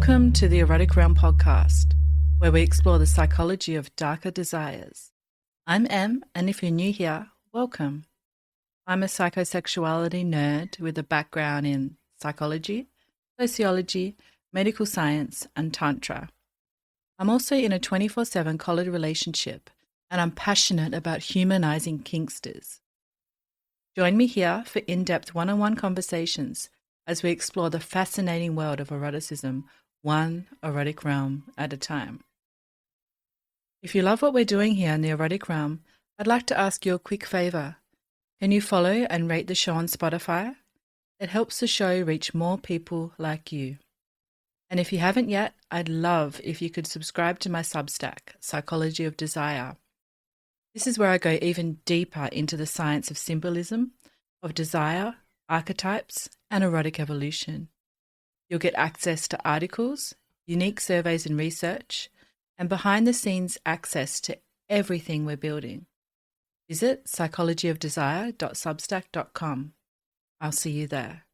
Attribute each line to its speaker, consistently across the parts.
Speaker 1: Welcome to the Erotic Realm podcast, where we explore the psychology of darker desires. I'm Em, and if you're new here, welcome. I'm a psychosexuality nerd with a background in psychology, sociology, medical science, and Tantra. I'm also in a 24/7 collared relationship, and I'm passionate about humanizing kinksters. Join me here for in-depth one-on-one conversations as we explore the fascinating world of eroticism, one erotic realm at a time. If you love what we're doing here in the erotic realm, I'd like to ask you a quick favor. Can you follow and rate the show on Spotify? It helps the show reach more people like you. And if you haven't yet, I'd love if you could subscribe to my Substack, Psychology of Desire. This is where I go even deeper into the science of symbolism, of desire, archetypes, and erotic evolution. You'll get access to articles, unique surveys and research, and behind-the-scenes access to everything we're building. Visit psychologyofdesire.substack.com. I'll see you there.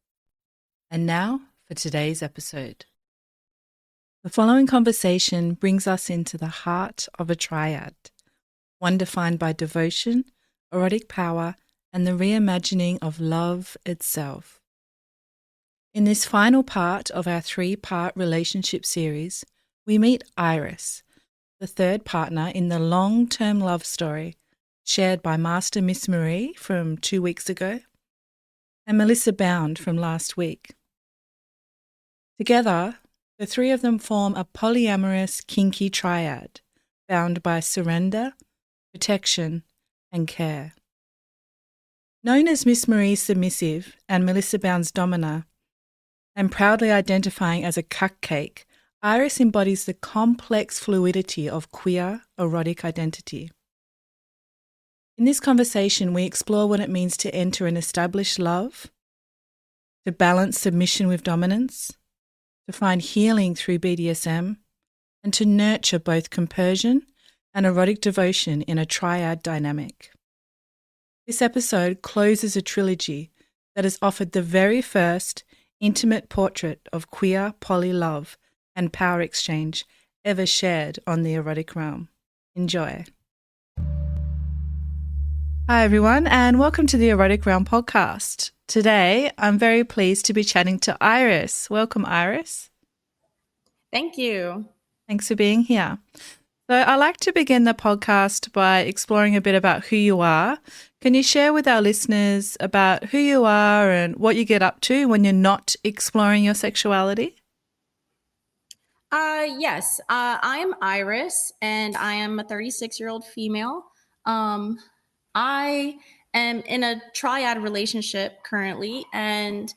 Speaker 1: And now for today's episode. The following conversation brings us into the heart of a triad, one defined by devotion, erotic power, and the reimagining of love itself. In this final part of our 3-part relationship series, we meet Iris, the third partner in the long-term love story shared by Master MissMarie from 2 weeks ago and MelissaBound from last week. Together, the three of them form a polyamorous, kinky triad bound by surrender, protection, and care. Known as MissMarie's submissive and MelissaBound's dominer, and proudly identifying as a Cuckcake, Iris embodies the complex fluidity of queer, erotic identity. In this conversation, we explore what it means to enter an established love, to balance submission with dominance, to find healing through BDSM, and to nurture both compersion and erotic devotion in a triad dynamic. This episode closes a trilogy that has offered the very first intimate portrait of queer poly love and power exchange ever shared on the erotic realm. Enjoy. Hi everyone, and welcome to the Erotic Realm podcast. Today, I'm very pleased to be chatting to Iris. Welcome, Iris.
Speaker 2: Thank you.
Speaker 1: Thanks for being here. So I like to begin the podcast by exploring a bit about who you are. Can you share with our listeners about who you are and what you get up to when you're not exploring your sexuality?
Speaker 2: Yes, I am Iris, and I am a 36-year-old female. I am in a triad relationship currently, and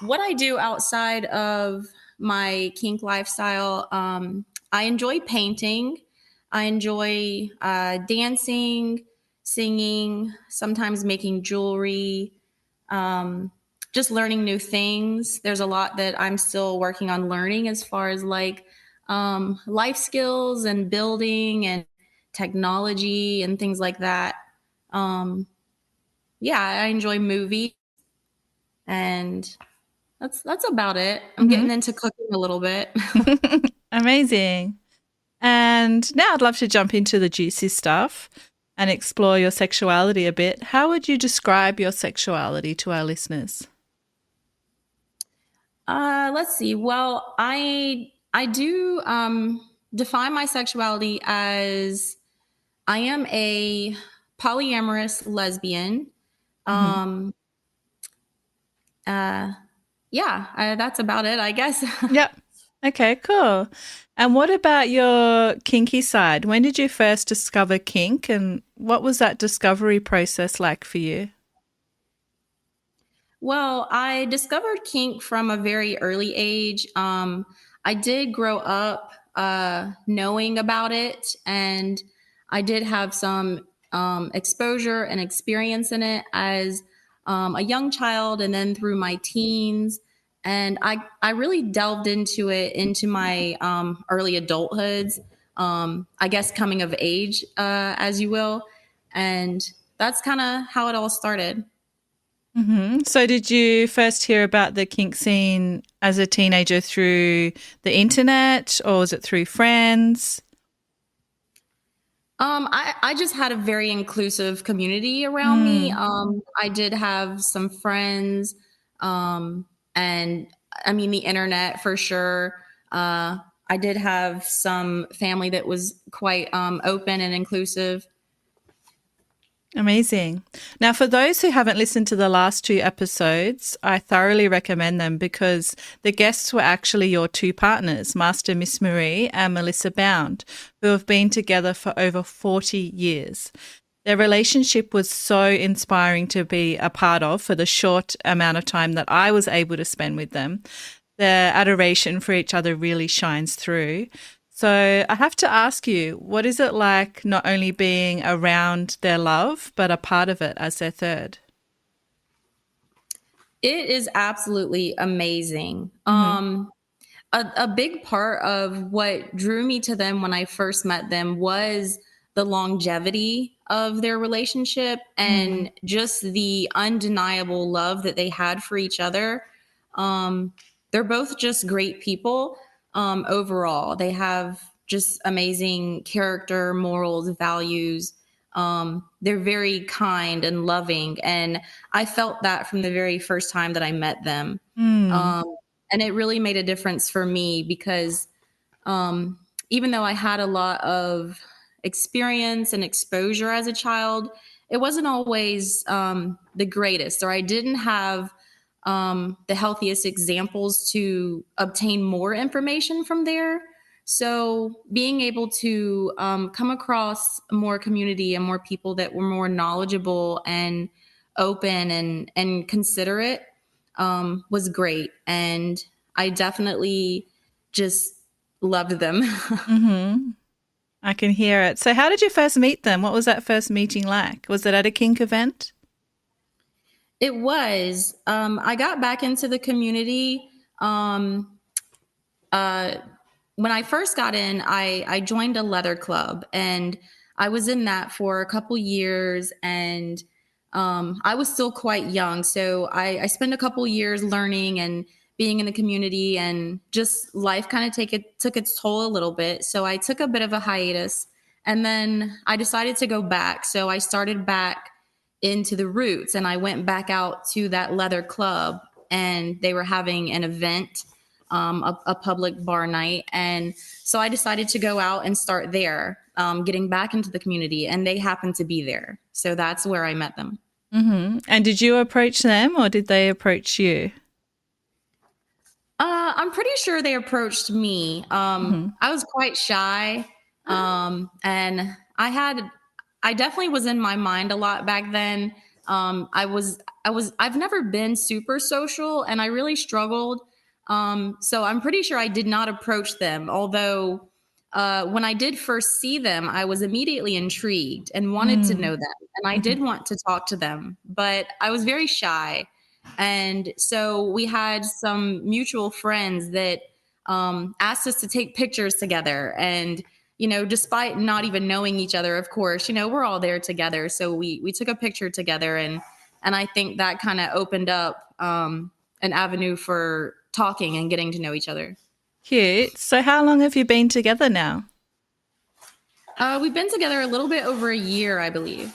Speaker 2: what I do outside of my kink lifestyle, I enjoy painting. I enjoy dancing, singing, sometimes making jewelry, just learning new things. There's a lot that I'm still working on learning as far as like life skills and building and technology and things like that. Yeah, I enjoy movies, and that's about it. I'm getting into cooking a little bit.
Speaker 1: Amazing. And now I'd love to jump into the juicy stuff and explore your sexuality a bit. How would you describe your sexuality to our listeners?
Speaker 2: Let's see. Well, I do define my sexuality as I am a polyamorous lesbian. That's about it, I guess.
Speaker 1: Yep. Okay, cool. And what about your kinky side? When did you first discover kink, and what was that discovery process like for you?
Speaker 2: Well, I discovered kink from a very early age. I did grow up knowing about it, and I did have some exposure and experience in it as a young child, and then through my teens. And I really delved into it into my early adulthoods, I guess coming of age, as you will. And that's kind of how it all started.
Speaker 1: So did you first hear about the kink scene as a teenager through the internet, or was it through friends?
Speaker 2: I just had a very inclusive community around me. I did have some friends, um, and I mean, the internet for sure. I did have some family that was quite open and inclusive.
Speaker 1: Amazing. Now, for those who haven't listened to the last two episodes, I thoroughly recommend them because the guests were actually your two partners, Master MissMarie and MelissaBound, who have been together for over 40 years. Their relationship was so inspiring to be a part of for the short amount of time that I was able to spend with them. Their adoration for each other really shines through. So I have to ask you, what is it like not only being around their love, but a part of it as their third?
Speaker 2: It is absolutely amazing. A big part of what drew me to them when I first met them was the longevity of their relationship and just the undeniable love that they had for each other. Um, they're both just great people overall. They have just amazing character, morals, values. They're very kind and loving. And I felt that from the very first time that I met them.
Speaker 1: Mm.
Speaker 2: Um, and it really made a difference for me because um, even though I had a lot of experience and exposure as a child, it wasn't always the greatest, or I didn't have the healthiest examples to obtain more information from there. So being able to come across more community and more people that were more knowledgeable and open and considerate was great. And I definitely just loved them.
Speaker 1: Mm-hmm. I can hear it. So how did you first meet them? What was that first meeting like? Was it at a kink event?
Speaker 2: It was. I got back into the community. Uh, when I first got in, I joined a leather club, and I was in that for a couple years. And I was still quite young, so I spent a couple years learning and being in the community, and just life kind of took its toll a little bit. So I took a bit of a hiatus, and then I decided to go back. So I started back into the roots, and I went back out to that leather club, and they were having an event, a public bar night. And so I decided to go out and start there, getting back into the community, and they happened to be there. So that's where I met them.
Speaker 1: And did you approach them or did they approach you?
Speaker 2: I'm pretty sure they approached me. I was quite shy, and I definitely was in my mind a lot back then. I've never been super social, and I really struggled. So I'm pretty sure I did not approach them. Although, when I did first see them, I was immediately intrigued and wanted to know them, and I did want to talk to them, but I was very shy. And so we had some mutual friends that asked us to take pictures together. And, despite not even knowing each other, of course, we're all there together. So we took a picture together. And I think that kind of opened up an avenue for talking and getting to know each other.
Speaker 1: Cute. So how long have you been together now?
Speaker 2: We've been together a little bit over a year, I believe.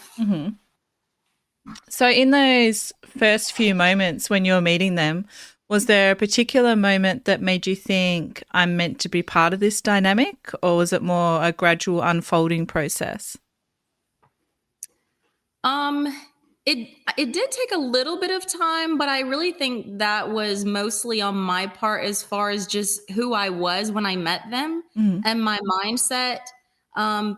Speaker 1: So in those first few moments when you were meeting them, was there a particular moment that made you think I'm meant to be part of this dynamic, or was it more a gradual unfolding process?
Speaker 2: Um, it did take a little bit of time, but I really think that was mostly on my part as far as just who I was when I met them and my mindset.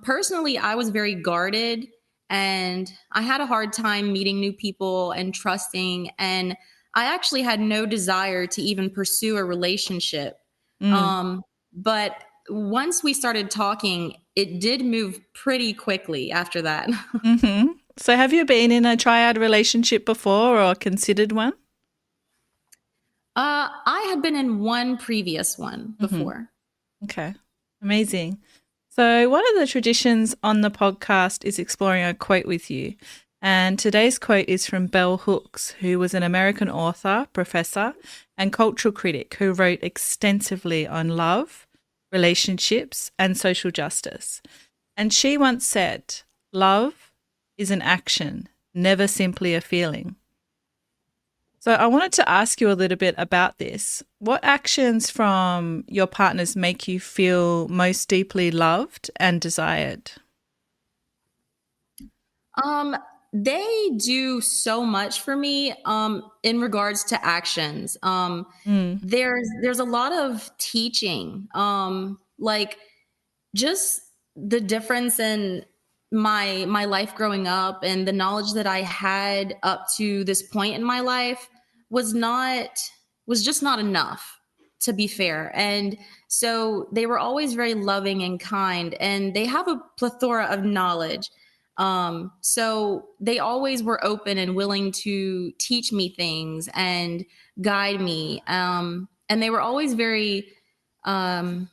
Speaker 2: Personally, I was very guarded, and I had a hard time meeting new people and trusting. And I actually had no desire to even pursue a relationship. But once we started talking, it did move pretty quickly after that.
Speaker 1: So have you been in a triad relationship before or considered one?
Speaker 2: I had been in one previous one before.
Speaker 1: Okay, amazing. So one of the traditions on the podcast is exploring a quote with you. And today's quote is from Bell Hooks, who was an American author, professor, and cultural critic who wrote extensively on love, relationships, and social justice. And she once said, "Love is an action, never simply a feeling." So I wanted to ask you a little bit about this. What actions from your partners make you feel most deeply loved and desired?
Speaker 2: Um, they do so much for me in regards to actions.
Speaker 1: Mm,
Speaker 2: There's a lot of teaching. Like just the difference in my life growing up and the knowledge that I had up to this point in my life was not was just not enough, to be fair. And so they were always very loving and kind, and they have a plethora of knowledge. So they always were open and willing to teach me things and guide me. And they were always very um,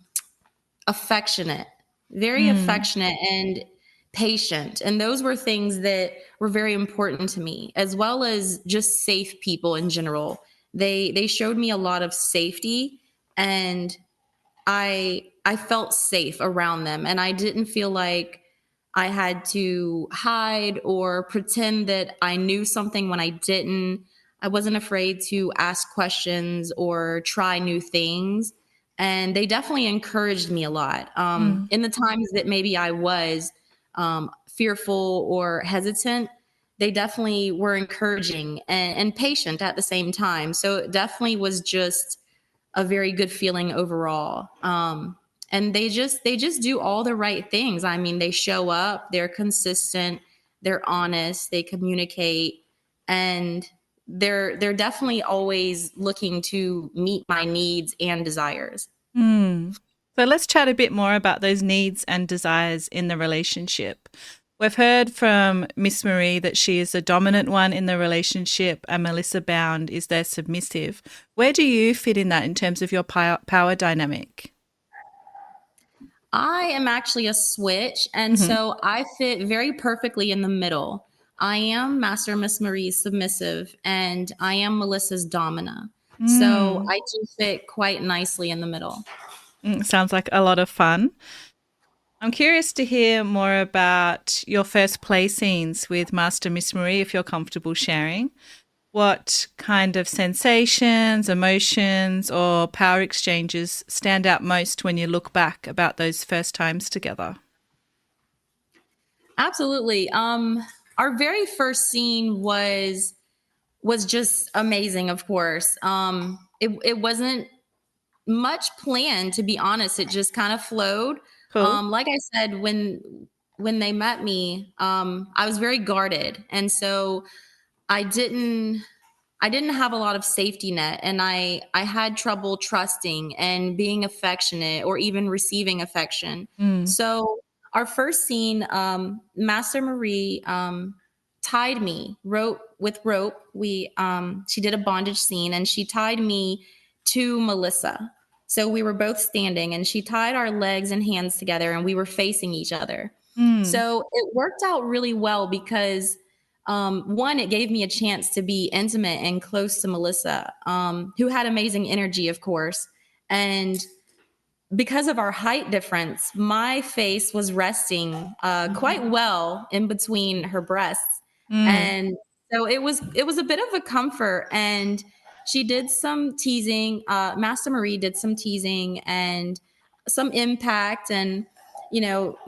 Speaker 2: affectionate, very
Speaker 1: mm,
Speaker 2: affectionate and patient. And those were things that were very important to me, as well as just safe people in general. They showed me a lot of safety, and I felt safe around them, and I didn't feel like I had to hide or pretend that I knew something when I didn't. I wasn't afraid to ask questions or try new things. And they definitely encouraged me a lot.
Speaker 1: mm,
Speaker 2: In the times that maybe I was fearful or hesitant, they definitely were encouraging and patient at the same time. So it definitely was just a very good feeling overall. And they just do all the right things. I mean, they show up, they're consistent, they're honest, they communicate, and they're definitely always looking to meet my needs and desires.
Speaker 1: mm. So let's chat a bit more about those needs and desires in the relationship. We've heard from Miss Marie that she is the dominant one in the relationship and MelissaBound is their submissive. Where do you fit in that in terms of your power dynamic?
Speaker 2: I am actually a switch, and
Speaker 1: Hmm.
Speaker 2: so I fit very perfectly in the middle. I am Master MissMarie's submissive, and I am Melissa's domina. So
Speaker 1: Mm.
Speaker 2: I do fit quite nicely in the middle.
Speaker 1: Sounds like a lot of fun. I'm curious to hear more about your first play scenes with Master MissMarie, if you're comfortable sharing. What kind of sensations, emotions, or power exchanges stand out most when you look back about those first times together?
Speaker 2: Absolutely. Our very first scene was just amazing. Of course, it wasn't much planned, to be honest. It just kind of flowed.
Speaker 1: Cool.
Speaker 2: Like I said, when they met me, I was very guarded, and so I didn't I didn't have a lot of safety net, and I had trouble trusting and being affectionate or even receiving affection.
Speaker 1: Mm.
Speaker 2: So our first scene, Master Marie tied me rope with rope. We She did a bondage scene, and she tied me to Melissa. So we were both standing, and she tied our legs and hands together, and we were facing each other.
Speaker 1: Mm.
Speaker 2: So it worked out really well because one, it gave me a chance to be intimate and close to Melissa, who had amazing energy, of course. And because of our height difference, my face was resting quite well in between her breasts.
Speaker 1: Mm.
Speaker 2: And so it was a bit of a comfort. And she did some teasing. Master Marie did some teasing and some impact. And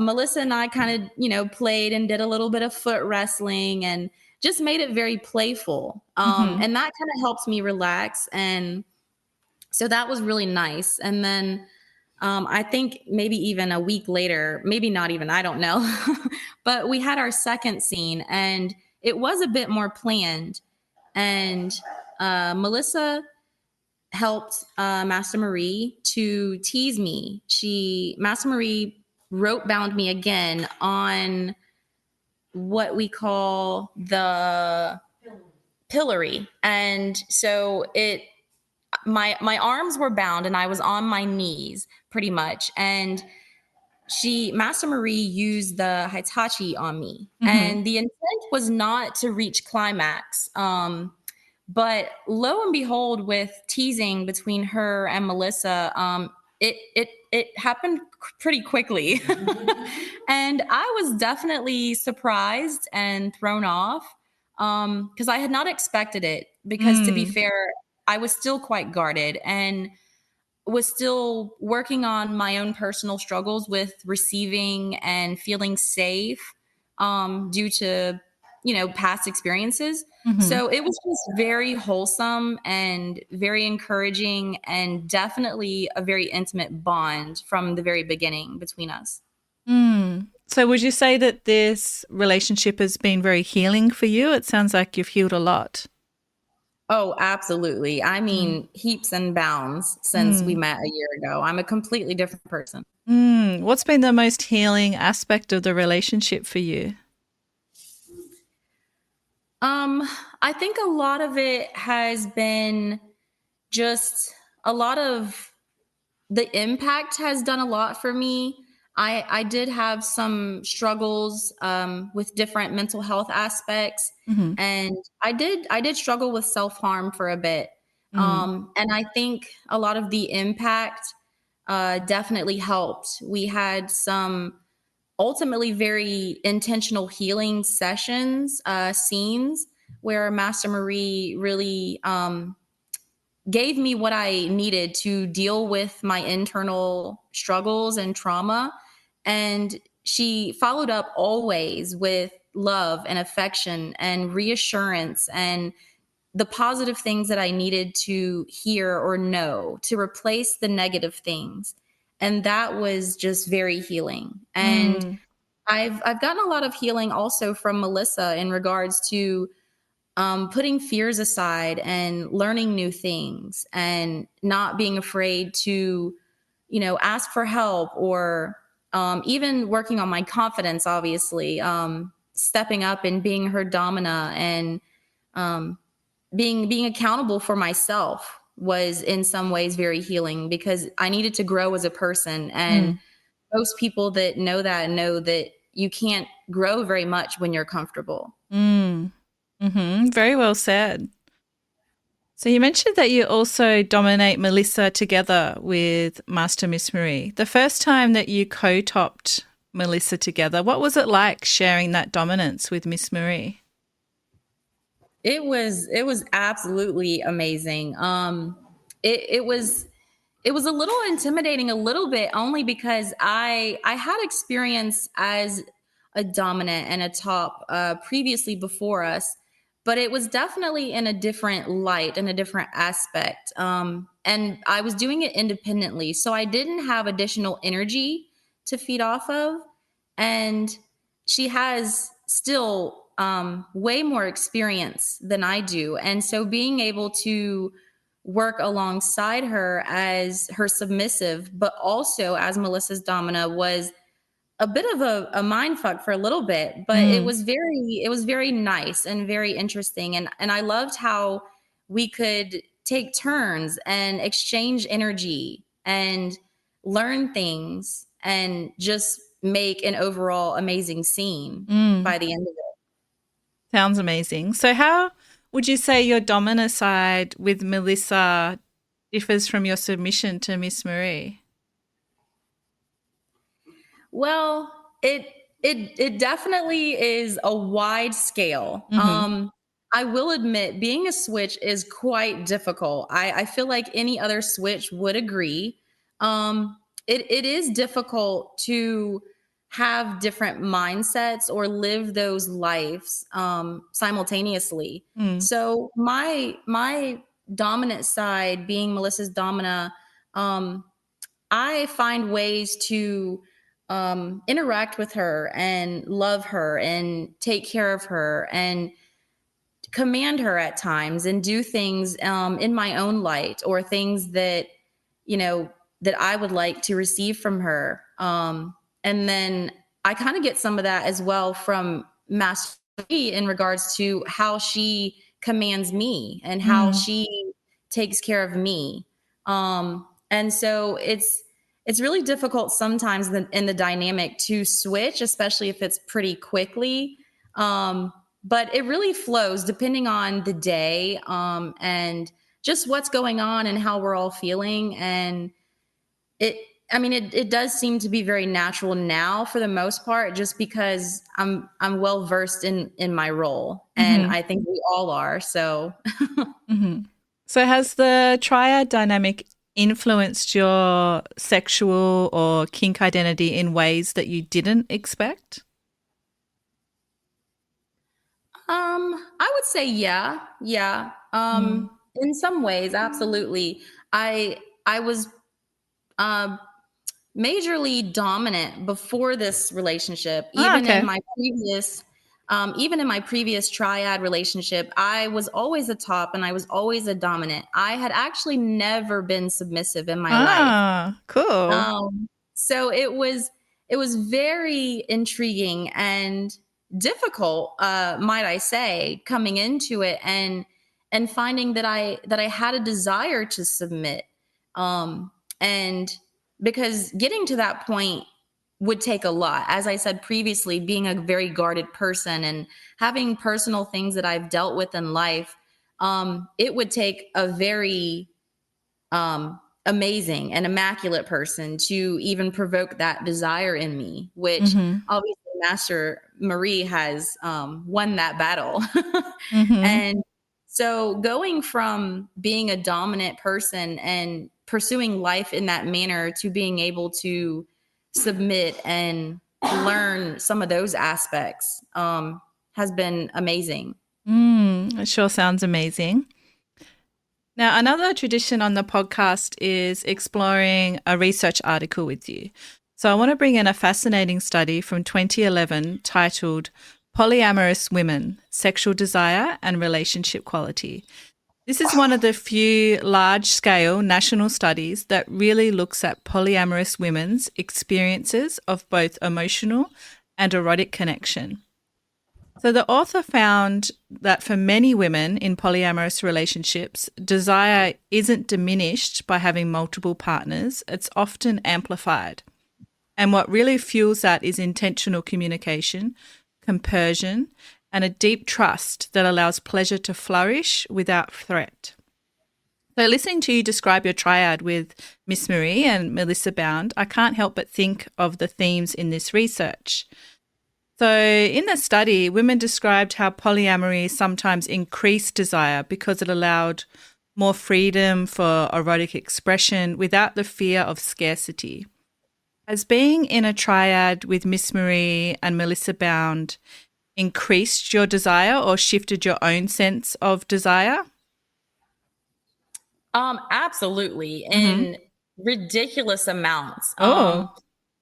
Speaker 2: Melissa and I kind of played and did a little bit of foot wrestling and just made it very playful.
Speaker 1: Hmm.
Speaker 2: And that kind of helps me relax. And so that was really nice. And then I think maybe even a week later, maybe not even, I don't know, but we had our second scene, and it was a bit more planned. And Melissa helped Master Marie to tease me. Master Marie rope bound me again on what we call the pillory. And so my arms were bound, and I was on my knees pretty much. And Master Marie used the Hitachi on me,
Speaker 1: Mm-hmm.
Speaker 2: and the intent was not to reach climax. But lo and behold, with teasing between her and Melissa, it happened pretty quickly, and I was definitely surprised and thrown off because I had not expected it. Because to be
Speaker 1: Mm.
Speaker 2: fair, I was still quite guarded and was still working on my own personal struggles with receiving and feeling safe due to past experiences.
Speaker 1: Mm-hmm.
Speaker 2: So it was just very wholesome and very encouraging and definitely a very intimate bond from the very beginning between us.
Speaker 1: Mm. So would you say that this relationship has been very healing for you? It sounds like you've healed a lot.
Speaker 2: Oh, absolutely. I
Speaker 1: Mm.
Speaker 2: mean, heaps and bounds since we
Speaker 1: Mm.
Speaker 2: met a year ago. I'm a completely different person.
Speaker 1: Mm. What's been the most healing aspect of the relationship for you?
Speaker 2: Um, I think a lot of it has been just a lot of the impact has done a lot for me. I did have some struggles with different mental health aspects,
Speaker 1: Mm-hmm.
Speaker 2: and I did struggle with self-harm for a bit.
Speaker 1: Mm.
Speaker 2: And I think a lot of the impact definitely helped. We had some ultimately very intentional healing sessions, scenes where Master Marie really gave me what I needed to deal with my internal struggles and trauma. And she followed up always with love and affection and reassurance and the positive things that I needed to hear or know to replace the negative things. And that was just very healing. And
Speaker 1: Mm.
Speaker 2: I've gotten a lot of healing also from Melissa in regards to putting fears aside and learning new things and not being afraid to, ask for help or even working on my confidence, obviously, stepping up and being her domina and um, being accountable for myself was in some ways very healing because I needed to grow as a person. And
Speaker 1: Mm.
Speaker 2: most people that know that you can't grow very much when you're comfortable.
Speaker 1: Mm. Mm-hmm. Very well said. So you mentioned that you also dominate Melissa together with Master MissMarie. The first time that you co-topped Melissa together, what was it like sharing that dominance with MissMarie?
Speaker 2: It was absolutely amazing. It was a little intimidating a little bit only because I had experience as a dominant and a top previously before us, but it was definitely in a different light and a different aspect. And I was doing it independently, so I didn't have additional energy to feed off of. And she has still way more experience than I do, and so being able to work alongside her as her submissive, but also as Melissa's domina was a bit of a mind fuck for a little bit, but
Speaker 1: Mm.
Speaker 2: it was very nice and very interesting. And I loved how we could take turns and exchange energy and learn things and just make an overall amazing scene
Speaker 1: Mm.
Speaker 2: by the end of it.
Speaker 1: Sounds amazing. So how would you say your domina side with Melissa differs from your submission to Miss Marie?
Speaker 2: Well, it definitely is a wide scale.
Speaker 1: Mm-hmm.
Speaker 2: I will admit, being a switch is quite difficult. I feel like any other switch would agree. It is difficult to have different mindsets or live those lives simultaneously.
Speaker 1: Mm.
Speaker 2: So my dominant side, being Melissa's domina, um, I find ways to interact with her and love her and take care of her and command her at times and do things in my own light or things that you know that I would like to receive from her. And then I kind of get some of that as well from Master E in regards to how she commands me and how
Speaker 1: Mm.
Speaker 2: she takes care of me. And so it's really difficult sometimes in the dynamic to switch, especially if it's pretty quickly. But it really flows depending on the day, and just what's going on and how we're all feeling. And it does seem to be very natural now for the most part, just because I'm well versed in my role, and
Speaker 1: Mm-hmm.
Speaker 2: I think we all are. So
Speaker 1: Mm-hmm. So has the triad dynamic influenced your sexual or kink identity in ways that you didn't expect?
Speaker 2: I would say yeah, yeah.
Speaker 1: Mm.
Speaker 2: In some ways, absolutely. I was uh, majorly dominant before this relationship.
Speaker 1: Ah, okay.
Speaker 2: Even in my previous triad relationship, I was always a top and I was always a dominant. I had actually never been submissive in my life.
Speaker 1: Ah, cool.
Speaker 2: So it was very intriguing and difficult, might I say, coming into it, and finding that I had a desire to submit. And because getting to that point would take a lot. As I said previously, being a very guarded person and having personal things that I've dealt with in life, it would take a very amazing and immaculate person to even provoke that desire in me, which
Speaker 1: Mm-hmm.
Speaker 2: obviously Master Marie has won that battle.
Speaker 1: Mm-hmm.
Speaker 2: And so going from being a dominant person and pursuing life in that manner to being able to submit and learn some of those aspects has been amazing.
Speaker 1: It sure sounds amazing. Now, another tradition on the podcast is exploring a research article with you. So, I want to bring in a fascinating study from 2011 titled Polyamorous Women Sexual Desire and Relationship Quality. This is one of the few large scale national studies that really looks at polyamorous women's experiences of both emotional and erotic connection. So, the author found that for many women in polyamorous relationships, desire isn't diminished by having multiple partners, it's often amplified. And what really fuels that is intentional communication, compersion, and a deep trust that allows pleasure to flourish without threat. So, listening to you describe your triad with MissMarie and MelissaBound, I can't help but think of the themes in this research. So, in the study, women described how polyamory sometimes increased desire because it allowed more freedom for erotic expression without the fear of scarcity. Has being in a triad with MissMarie and MelissaBound increased your desire or shifted your own sense of desire?
Speaker 2: Absolutely,
Speaker 1: Mm-hmm.
Speaker 2: in ridiculous amounts.
Speaker 1: Oh.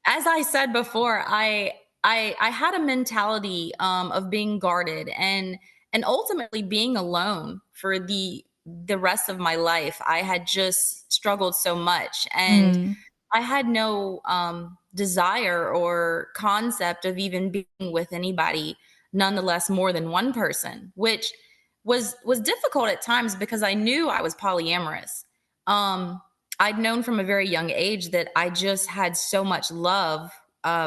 Speaker 2: As I said before, I had a mentality of being guarded and ultimately being alone for the rest of my life. I had just struggled so much, and
Speaker 1: Mm.
Speaker 2: I had no desire or concept of even being with anybody, nonetheless more than one person, which was difficult at times because I knew I was polyamorous. Um, I'd known from a very young age that I just had so much love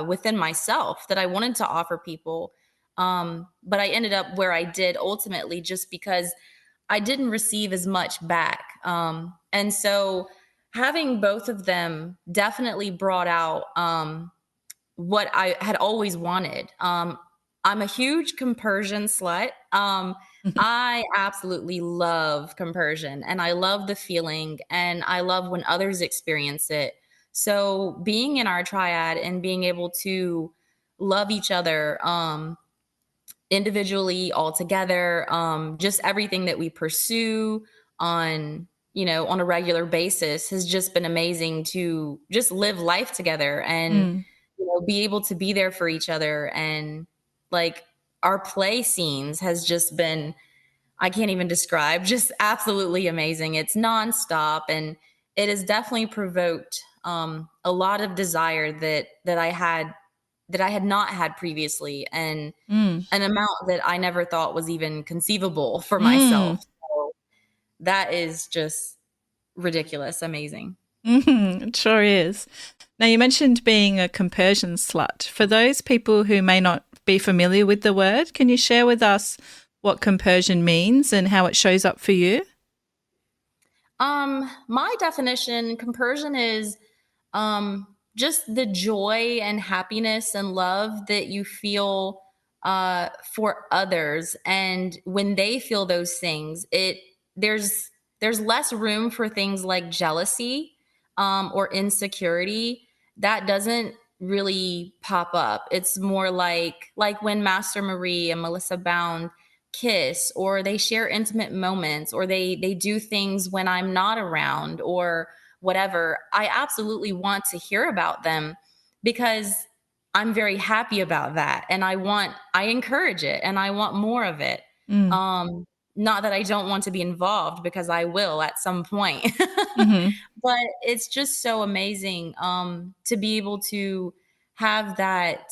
Speaker 2: within myself that I wanted to offer people. But I ended up where I did ultimately just because I didn't receive as much back. And so having both of them definitely brought out what I had always wanted. I'm a huge compersion slut. I absolutely love compersion and I love the feeling and I love when others experience it. So being in our triad and being able to love each other individually, all together, just everything that we pursue on on a regular basis has just been amazing to just live life together and
Speaker 1: Mm.
Speaker 2: be able to be there for each other. And like our play scenes has just been, I can't even describe, just absolutely amazing. It's nonstop and it has definitely provoked a lot of desire that I had not had previously, and
Speaker 1: Mm.
Speaker 2: an amount that I never thought was even conceivable for
Speaker 1: Mm.
Speaker 2: myself. So that is just ridiculous, amazing.
Speaker 1: It sure is. Now, you mentioned being a compersion slut. For those people who may not be familiar with the word, can you share with us what compersion means and how it shows up for you?
Speaker 2: My definition, compersion is just the joy and happiness and love that you feel for others, and when they feel those things, there's less room for things like jealousy or insecurity. That doesn't really pop up. It's more like when Master MissMarie and MelissaBound kiss, or they share intimate moments, or they do things when I'm not around, or whatever. I absolutely want to hear about them because I'm very happy about that, and I encourage it, and I want more of it.
Speaker 1: Mm.
Speaker 2: um Not that I don't want to be involved, because I will at some point.
Speaker 1: Hmm.
Speaker 2: But it's just so amazing to be able to have that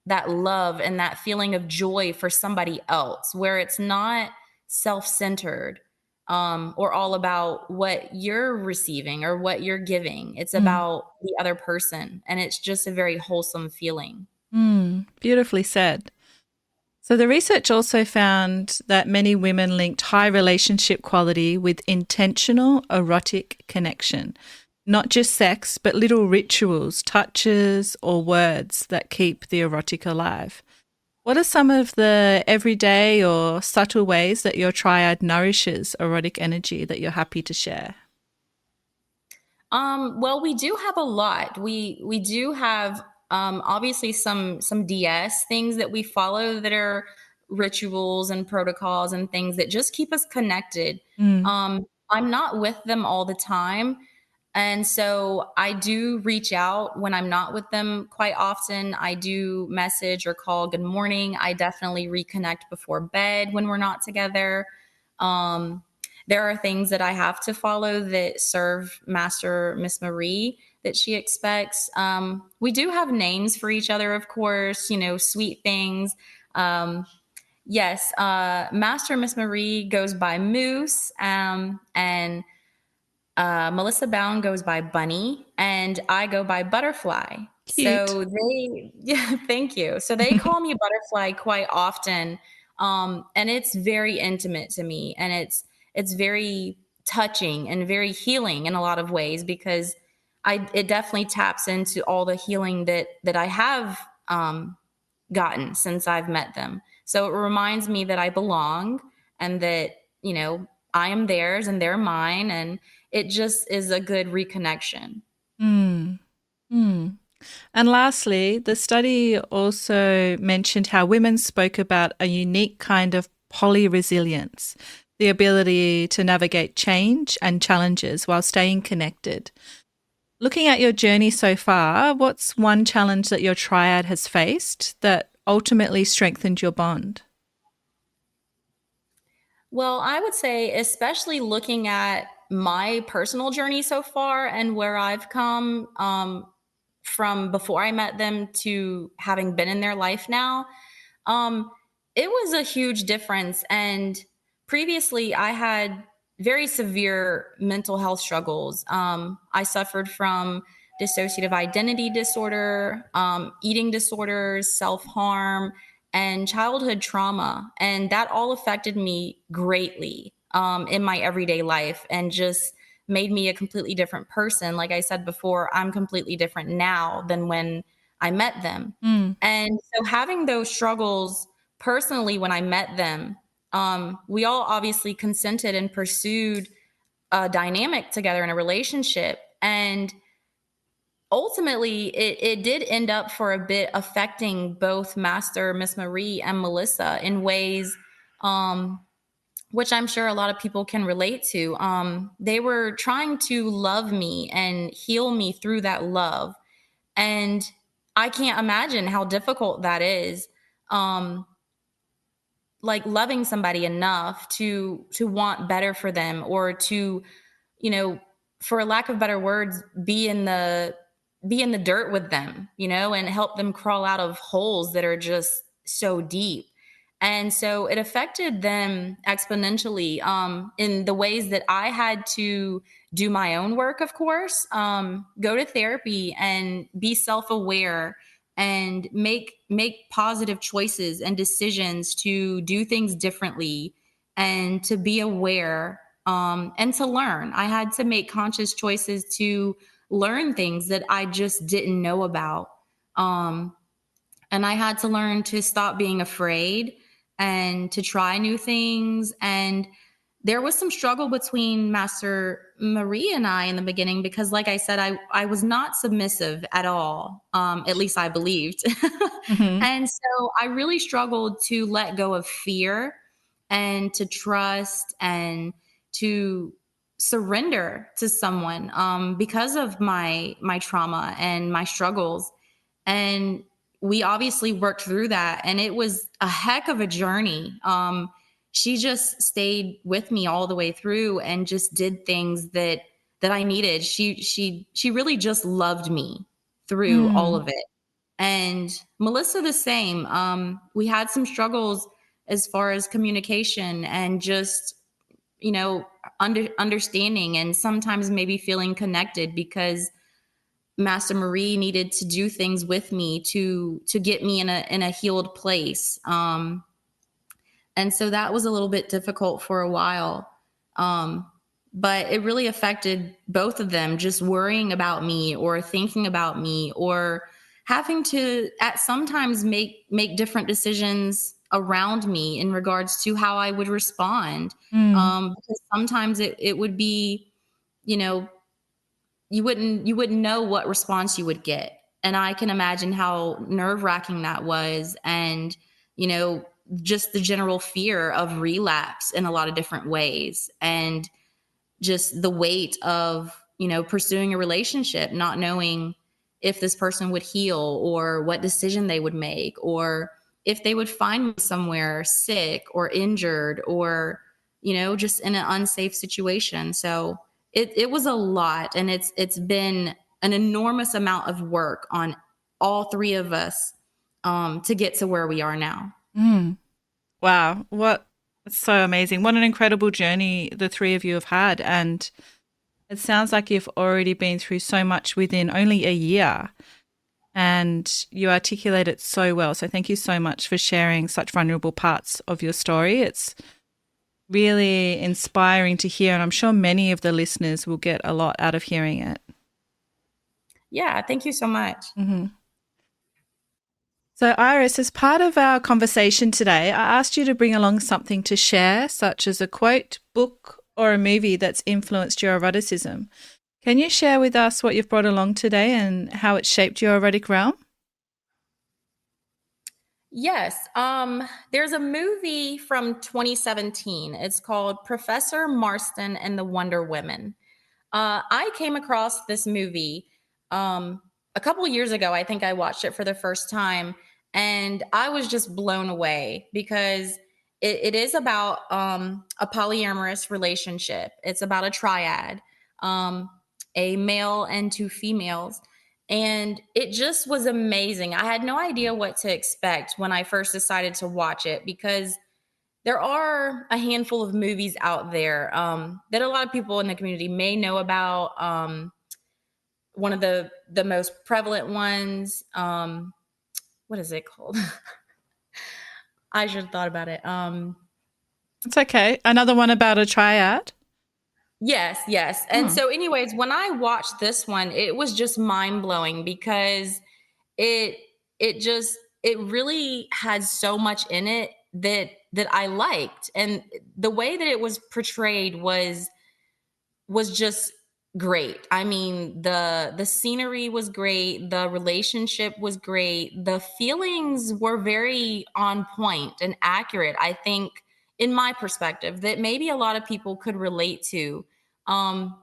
Speaker 2: that love and that feeling of joy for somebody else, where it's not self-centered or all about what you're receiving or what you're giving. It's
Speaker 1: Mm.
Speaker 2: about the other person, and it's just a very wholesome feeling.
Speaker 1: Beautifully said. So, the research also found that many women linked high relationship quality with intentional erotic connection, not just sex, but little rituals, touches, or words that keep the erotic alive. What are some of the everyday or subtle ways that your triad nourishes erotic energy that you're happy to share?
Speaker 2: Well, we do have a lot. We do have obviously some DS things that we follow that are rituals and protocols and things that just keep us connected.
Speaker 1: Mm.
Speaker 2: I'm not with them all the time, and so I do reach out when I'm not with them quite often. I do message or call good morning. I definitely reconnect before bed when we're not together. Um, there are things that I have to follow that serve Master MissMarie that she expects. We do have names for each other, of course, sweet things. Um, yes, Master MissMarie goes by Moose, and MelissaBound goes by Bunny, and I go by Butterfly.
Speaker 1: Cute.
Speaker 2: So yeah, thank you. So they call me Butterfly quite often, and it's very intimate to me, and it's very touching and very healing in a lot of ways, because it definitely taps into all the healing that I have gotten since I've met them. So it reminds me that I belong, and that, I am theirs and they're mine. And it just is a good reconnection.
Speaker 1: Mm. Mm. And lastly, the study also mentioned how women spoke about a unique kind of poly resilience, the ability to navigate change and challenges while staying connected. Looking at your journey so far, what's one challenge that your triad has faced that ultimately strengthened your bond?
Speaker 2: Well, I would say, especially looking at my personal journey so far and where I've come from before I met them to having been in their life now, um, it was a huge difference. And previously, I had very severe mental health struggles. I suffered from dissociative identity disorder, eating disorders, self harm, and childhood trauma. And that all affected me greatly in my everyday life, and just made me a completely different person. Like I said before, I'm completely different now than when I met them.
Speaker 1: Mm.
Speaker 2: And so having those struggles personally when I met them, we all obviously consented and pursued a dynamic together in a relationship. And ultimately, it did end up for a bit affecting both Master MissMarie and Melissa in ways um, which I'm sure a lot of people can relate to. They were trying to love me and heal me through that love. And I can't imagine how difficult that is. Um, like loving somebody enough to want better for them, or to, you know, for lack of better words, be in the dirt with them, and help them crawl out of holes that are just so deep. And so it affected them exponentially in the ways that I had to do my own work, of course, go to therapy and be self-aware and make positive choices and decisions to do things differently and to be aware and to learn. I had to make conscious choices to learn things that I just didn't know about. Um, and I had to learn to stop being afraid and to try new things. And there was some struggle between Master Marie and I in the beginning because, like I said, I was not submissive at all. At least I believed.
Speaker 1: Mm-hmm.
Speaker 2: And so I really struggled to let go of fear and to trust and to surrender to someone because of my trauma and my struggles. And we obviously worked through that, and it was a heck of a journey. She just stayed with me all the way through and just did things that I needed. She really just loved me through all
Speaker 1: Mm.
Speaker 2: of it. And Melissa the same. We had some struggles as far as communication and just understanding and sometimes maybe feeling connected because Master Marie needed to do things with me to get me in a healed place. And so that was a little bit difficult for a while. Um, but it really affected both of them, just worrying about me or thinking about me or having to at sometimes make different decisions around me in regards to how I would respond.
Speaker 1: Mm.
Speaker 2: Because sometimes it would be, you know, you wouldn't know what response you would get. And I can imagine how nerve-wracking that was. And, you know, just the general fear of relapse in a lot of different ways. And just the weight of, pursuing a relationship, not knowing if this person would heal or what decision they would make or if they would find me somewhere sick or injured or, just in an unsafe situation. So it was a lot, and it's been an enormous amount of work on all three of us to get to where we are now.
Speaker 1: Mm. Wow. That's so amazing. What an incredible journey the three of you have had. And it sounds like you've already been through so much within only a year. And you articulate it so well. So thank you so much for sharing such vulnerable parts of your story. It's really inspiring to hear, and I'm sure many of the listeners will get a lot out of hearing it.
Speaker 2: Yeah, thank you so much.
Speaker 1: Mm-hmm. So, Iris, as part of our conversation today, I asked you to bring along something to share, such as a quote, book, or a movie that's influenced your eroticism. Can you share with us what you've brought along today and how it shaped your erotic realm?
Speaker 2: Yes. There's a movie from 2017. It's called Professor Marston and the Wonder Women. I came across this movie a couple years ago. I think I watched it for the first time, and I was just blown away because it is about a polyamorous relationship. It's about a triad, um, a male and two females. And it just was amazing. I had no idea what to expect when I first decided to watch it because there are a handful of movies out there that a lot of people in the community may know about. One of the most prevalent ones, what is it called? I should have thought about it.
Speaker 1: It's okay. Another one about a triad.
Speaker 2: Yes, yes. And
Speaker 1: Hmm.
Speaker 2: so, anyways, when I watched this one, it was just mind blowing because it it really had so much in it that I liked, and the way that it was portrayed was just great. I mean, the scenery was great, the relationship was great, the feelings were very on point and accurate. I think, in my perspective, that maybe a lot of people could relate to.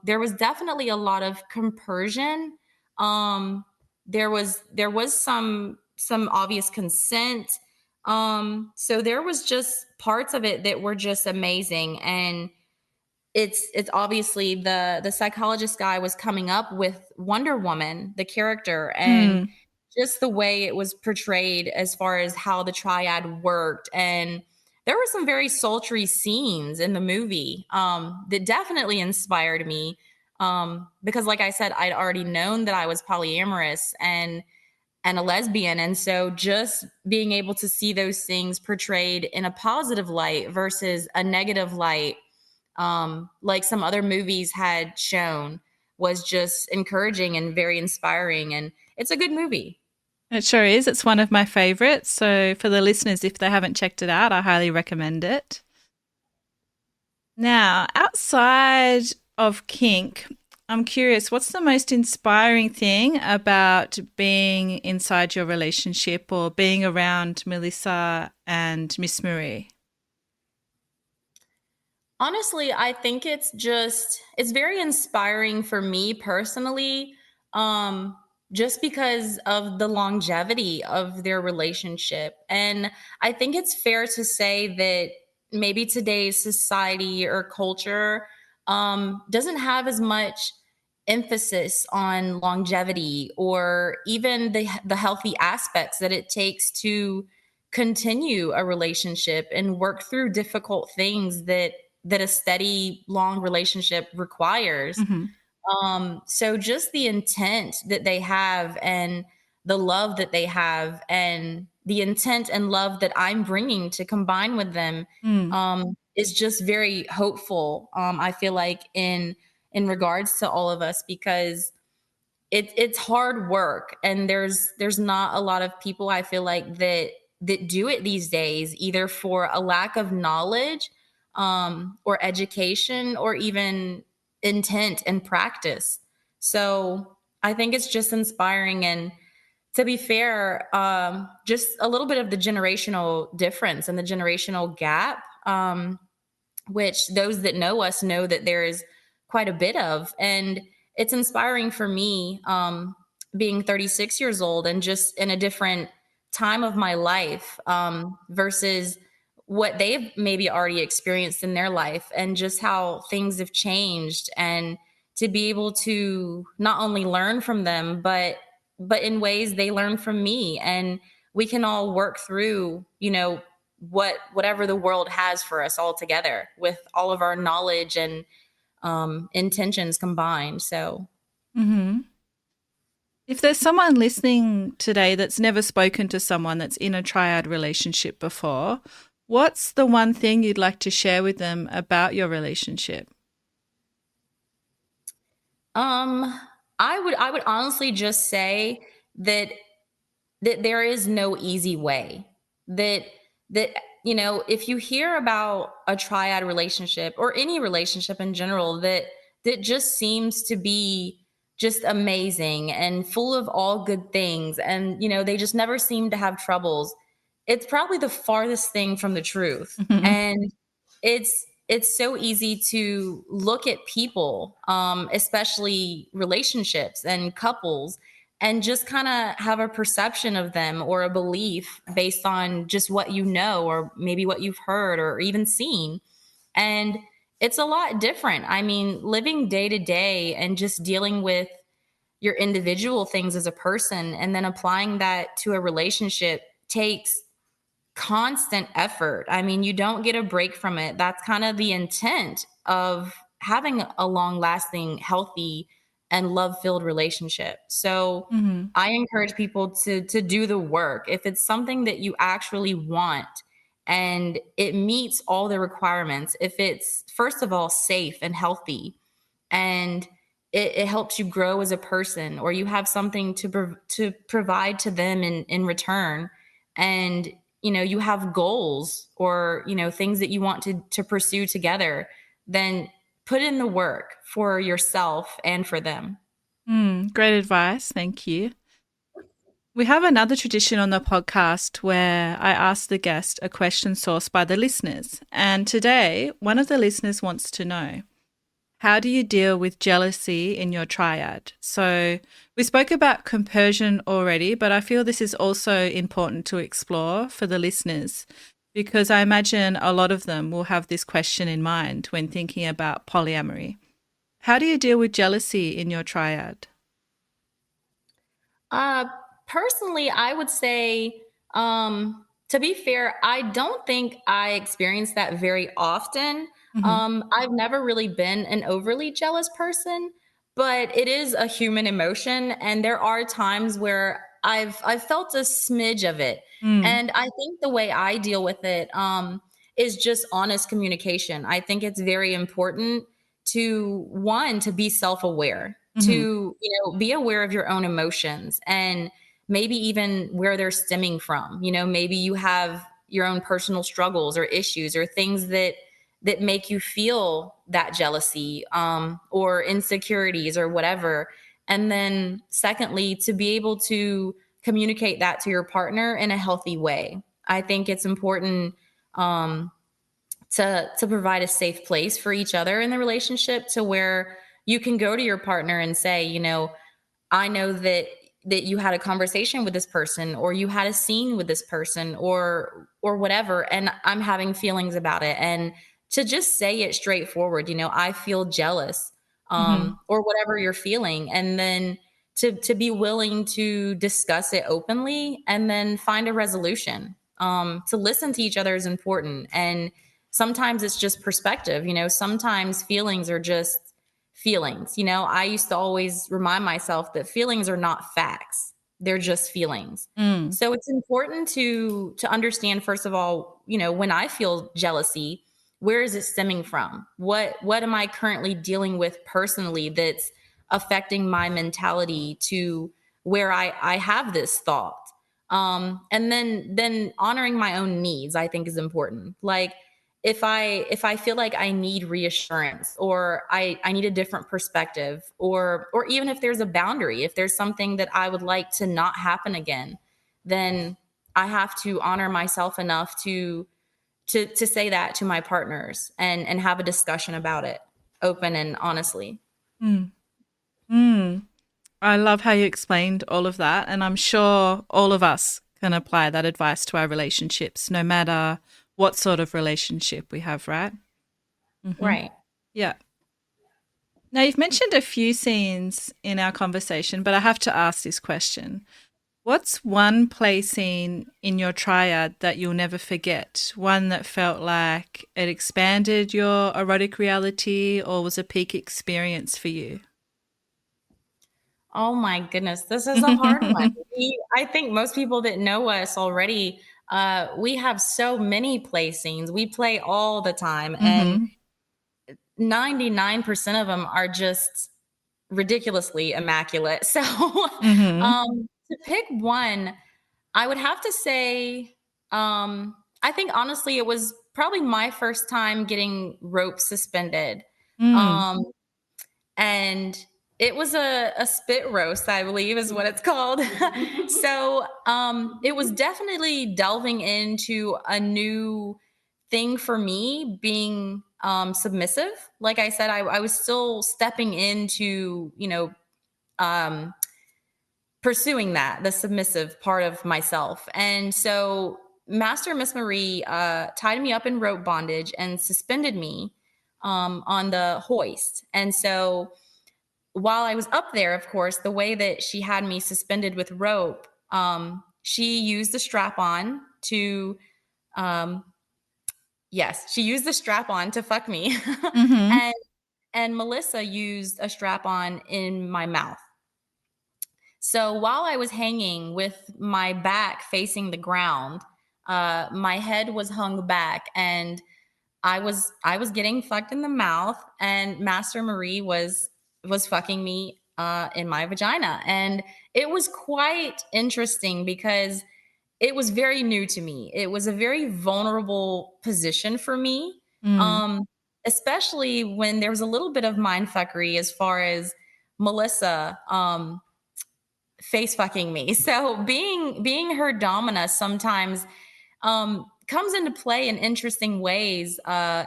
Speaker 2: There was definitely a lot of compersion. There was some obvious consent. So there was just parts of it that were just amazing. And it's obviously the psychologist guy was coming up with Wonder Woman, the character, and
Speaker 1: Mm.
Speaker 2: just the way it was portrayed as far as how the triad worked. And there were some very sultry scenes in the movie that definitely inspired me. Because like I said, I'd already known that I was polyamorous and a lesbian. And so just being able to see those things portrayed in a positive light versus a negative light, like some other movies had shown, was just encouraging and very inspiring. And it's a good movie.
Speaker 1: It sure is. It's one of my favorites. So for the listeners, if they haven't checked it out, I highly recommend it. Now, outside of kink, I'm curious, what's the most inspiring thing about being inside your relationship or being around Melissa and MissMarie?
Speaker 2: Honestly, I think it's very inspiring for me personally, um, just because of the longevity of their relationship. And I think it's fair to say that maybe today's society or culture doesn't have as much emphasis on longevity or even the healthy aspects that it takes to continue a relationship and work through difficult things that a steady long relationship requires.
Speaker 1: Mm-hmm.
Speaker 2: So just the intent that they have and the love that they have and the intent and love that I'm bringing to combine with them
Speaker 1: Mm.
Speaker 2: is just very hopeful. I feel like in regards to all of us, because it's hard work and there's not a lot of people I feel like that do it these days, either for a lack of knowledge or education or even intent and practice. So I think it's just inspiring. And to be fair, just a little bit of the generational difference and the generational gap, which those that know us know that there is quite a bit of. And it's inspiring for me, being 36 years old and just in a different time of my life, versus what they've maybe already experienced in their life and just how things have changed. And to be able to not only learn from them, but in ways they learn from me, and we can all work through, whatever the world has for us all together with all of our knowledge and intentions combined. So
Speaker 1: Mm-hmm. If there's someone listening today that's never spoken to someone that's in a triad relationship before, what's the one thing you'd like to share with them about your relationship?
Speaker 2: um I would honestly just say that there is no easy way. That if you hear about a triad relationship or any relationship in general that just seems to be just amazing and full of all good things, and they just never seem to have troubles, it's probably the farthest thing from the truth. And it's so easy to look at people, especially relationships and couples, and just kind of have a perception of them or a belief based on just what you know or maybe what you've heard or even seen. And it's a lot different. I mean, living day to day and just dealing with your individual things as a person and then applying that to a relationship takes constant effort. I mean, you don't get a break from it. That's kind of the intent of having a long lasting, healthy, and love filled relationship. So
Speaker 1: Mm-hmm.
Speaker 2: I encourage people to do the work. If it's something that you actually want and it meets all the requirements, if it's first of all safe and healthy, and it helps you grow as a person, or you have something to provide to them in return, and you have goals or things that you want to pursue together, then put in the work for yourself and for them.
Speaker 1: Great advice. Thank you. We have another tradition on the podcast where I ask the guest a question sourced by the listeners. And today, one of the listeners wants to know, how do you deal with jealousy in your triad? So we spoke about compersion already, but I feel this is also important to explore for the listeners because I imagine a lot of them will have this question in mind when thinking about polyamory. How do you deal with jealousy in your triad?
Speaker 2: Uh, Personally, I would say, to be fair, I don't think I experience that very often.
Speaker 1: Hmm.
Speaker 2: I've never really been an overly jealous person, but it is a human emotion, and there are times where I've felt a smidge of it.
Speaker 1: Mm.
Speaker 2: And I think the way I deal with it is just honest communication. I think it's very important to one to be self-aware,
Speaker 1: Hmm.
Speaker 2: to be aware of your own emotions and maybe even where they're stemming from. Maybe you have your own personal struggles or issues or things that make you feel that jealousy, or insecurities or whatever. And then secondly, to be able to communicate that to your partner in a healthy way. I think it's important, to provide a safe place for each other in the relationship, to where you can go to your partner and say, I know that you had a conversation with this person, or you had a scene with this person, or whatever, and I'm having feelings about it. And to just say it straightforward, I feel jealous,
Speaker 1: Hmm.
Speaker 2: or whatever you're feeling. And then to be willing to discuss it openly and then find a resolution. To listen to each other is important. And sometimes it's just perspective. Sometimes feelings are just feelings. I used to always remind myself that feelings are not facts. They're just feelings.
Speaker 1: Mm.
Speaker 2: So it's important to understand, first of all, when I feel jealousy, where is it stemming from? What am I currently dealing with personally that's affecting my mentality to where I have this thought? And then honoring my own needs, I think, is important. Like, if I feel like I need reassurance, or I need a different perspective, or even if there's a boundary, if there's something that I would like to not happen again, then I have to honor myself enough to say that to my partners, and have a discussion about it, open and honestly.
Speaker 1: Mm. Mm. I love how you explained all of that. And I'm sure all of us can apply that advice to our relationships, no matter what sort of relationship we have, right? Hmm.
Speaker 2: Right.
Speaker 1: Yeah. Now, you've mentioned a few scenes in our conversation, but I have to ask this question. What's one play scene in your triad that you'll never forget? One that felt like it expanded your erotic reality or was a peak experience for you?
Speaker 2: Oh my goodness, this is a hard one. I think most people that know us already, we have so many play scenes. We play all the time, and
Speaker 1: Hmm.
Speaker 2: 99% of them are just ridiculously immaculate. So,
Speaker 1: Hmm.
Speaker 2: to pick one, I would have to say, I think honestly, it was probably my first time getting rope suspended.
Speaker 1: Mm.
Speaker 2: Um, and it was a spit roast, I believe is what it's called. So it was definitely delving into a new thing for me, being submissive. Like I said, I was still stepping into, um, pursuing that, the submissive part of myself. And so Master MissMarie tied me up in rope bondage and suspended me on the hoist. And so while I was up there, of course, the way that she had me suspended with rope, she used the strap on to, um, yes, she used the strap on to fuck me.
Speaker 1: Hmm.
Speaker 2: and and Melissa used a strap on in my mouth. So while I was hanging with my back facing the ground, my head was hung back, and I was getting fucked in the mouth, and Master Marie was fucking me in my vagina. And it was quite interesting because it was very new to me. It was a very vulnerable position for me,
Speaker 1: Mm.
Speaker 2: um, especially when there was a little bit of mind fuckery as far as Melissa. Face fucking me. So being her domina sometimes comes into play in interesting ways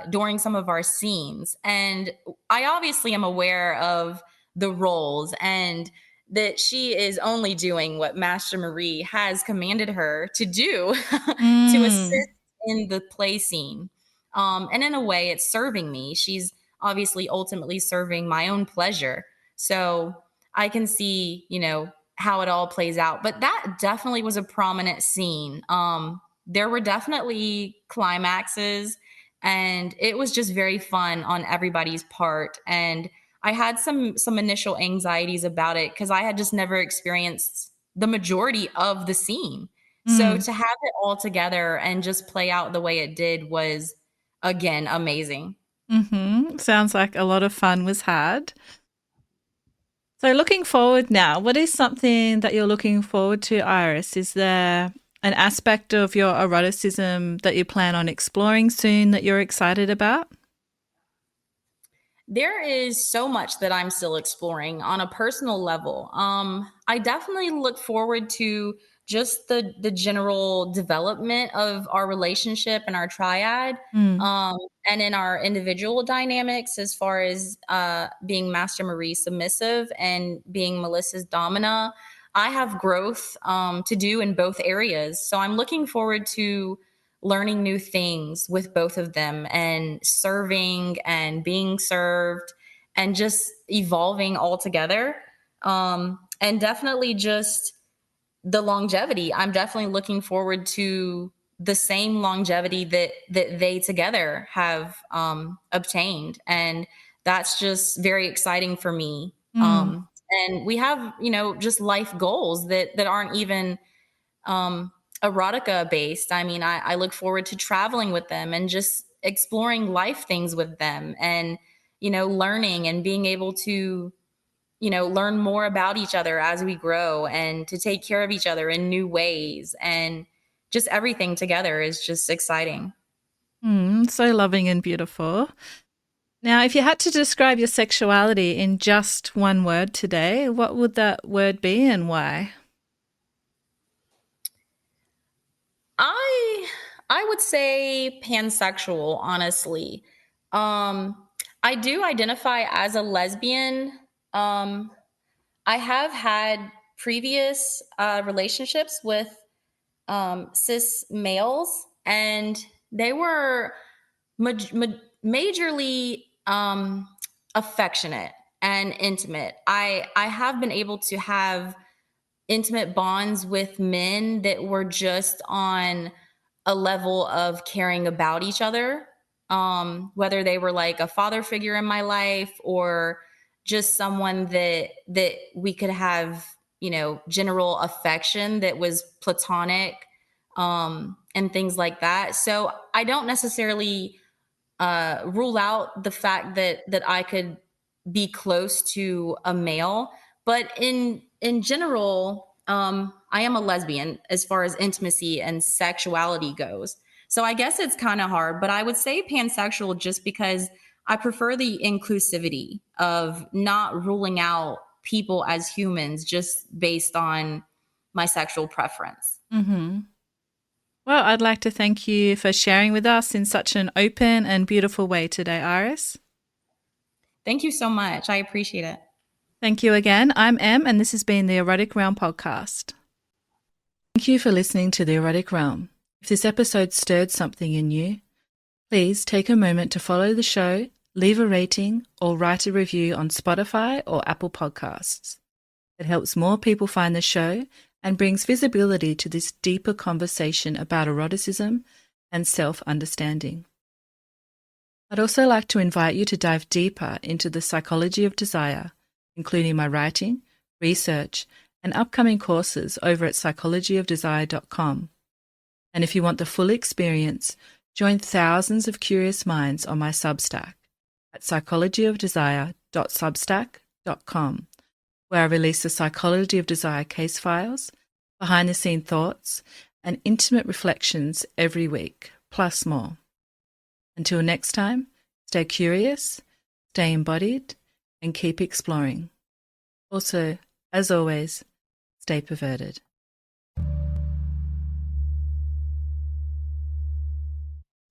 Speaker 2: during some of our scenes. And I obviously am aware of the roles, and that she is only doing what Master Marie has commanded her to do to
Speaker 1: Mm.
Speaker 2: assist in the play scene. And in a way, it's serving me. She's obviously ultimately serving my own pleasure. So I can see, how it all plays out. But that definitely was a prominent scene. There were definitely climaxes, and it was just very fun on everybody's part. And I had some initial anxieties about it because I had just never experienced the majority of the scene. So
Speaker 1: Mm.
Speaker 2: to have it all together and just play out the way it did was, again, amazing.
Speaker 1: Sounds like a lot of fun was had. So, looking forward now, what is something that you're looking forward to, Iris? Is there an aspect of your eroticism that you plan on exploring soon that you're excited about?
Speaker 2: There is so much that I'm still exploring on a personal level. I definitely look forward to just the general development of our relationship and our triad,
Speaker 1: Mm.
Speaker 2: um, and in our individual dynamics as far as being Master Marie submissive and being Melissa's domina. I have growth to do in both areas, so I'm looking forward to learning new things with both of them and serving and being served and just evolving all together. And definitely just the longevity. I'm definitely looking forward to the same longevity that they together have obtained. And that's just very exciting for me.
Speaker 1: Mm.
Speaker 2: And we have, just life goals that aren't even um, erotica based. I mean, I look forward to traveling with them and just exploring life things with them and, learning and being able to, learn more about each other as we grow and to take care of each other in new ways. And just everything together is just exciting.
Speaker 1: So loving and beautiful. Now, if you had to describe your sexuality in just one word today, what would that word be and why?
Speaker 2: I I would say pansexual, honestly. Um, I do identify as a lesbian. Um, I have had previous relationships with cis males, and they were majorly affectionate and intimate. I have been able to have intimate bonds with men that were just on a level of caring about each other, whether they were like a father figure in my life or just someone that we could have, general affection that was platonic, and things like that. So I don't necessarily rule out the fact that I could be close to a male, but in general, I am a lesbian as far as intimacy and sexuality goes. So I guess it's kind of hard, but I would say pansexual just because I prefer the inclusivity of not ruling out people as humans just based on my sexual preference.
Speaker 1: Mm-hmm. Well, I'd like to thank you for sharing with us in such an open and beautiful way today, Iris.
Speaker 2: Thank you so much. I appreciate it.
Speaker 1: Thank you again. I'm Em, and this has been the Erotic Realm podcast. Thank you for listening to the Erotic Realm. If this episode stirred something in you, please take a moment to follow the show, leave a rating, or write a review on Spotify or Apple Podcasts. It helps more people find the show and brings visibility to this deeper conversation about eroticism and self-understanding. I'd also like to invite you to dive deeper into the psychology of desire, including my writing, research, and upcoming courses over at psychologyofdesire.com. And if you want the full experience, join thousands of curious minds on my Substack at psychologyofdesire.substack.com, where I release the Psychology of Desire case files, behind-the-scene thoughts, and intimate reflections every week, plus more. Until next time, stay curious, stay embodied, and keep exploring. Also, as always, stay perverted.